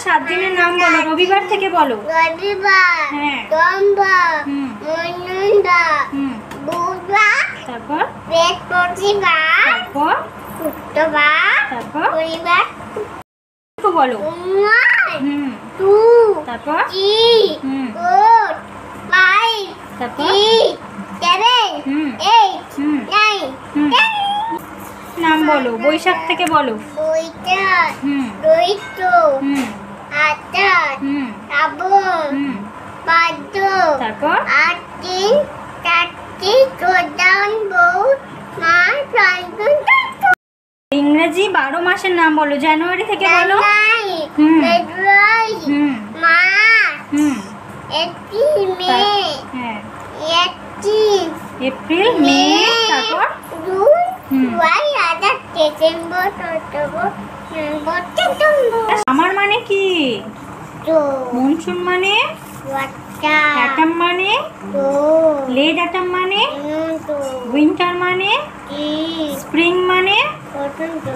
7 দিনের নাম বলো, রবিবার থেকে বলো। রবিবার, হ্যাঁ। সোমবার, মঙ্গলবার, বুধবার, তারপর বৃহস্পতিবার, তারপর শুক্রবার, তারপর শনিবার, বলো। সোমবার, টু, তারপর থ্রি, ফোর, ফাইভ, তারপর six, seven, eight, nine, ten. নাম বলো, বৈশাখ থেকে বলো। বৈশাখ, জ্যৈষ্ঠ, আষাঢ়, শ্রাবণ, ভাদ্র, তারপর আশ্বিন, কার্তিক, শ্রাবণ, পৌষ, মাঘ, ফাল্গুন, চৈত্র। ইংরেজি 12 মাসের নাম বলো, জানুয়ারি থেকে বলো। জানুয়ারি, ফেব্রুয়ারি, মার্চ, এপ্রিল, মে, হ্যাঁ, এপ্রিল, মে, তারপর June, July, August, September, October, November, December. আমার মানে কি? তো মনসুন মানে, ওয়াটা, অ্যাটাম মানে, তো লেট অ্যাটাম মানে, তো উইন্টার মানে, কি স্প্রিং মানে, পছন্দ।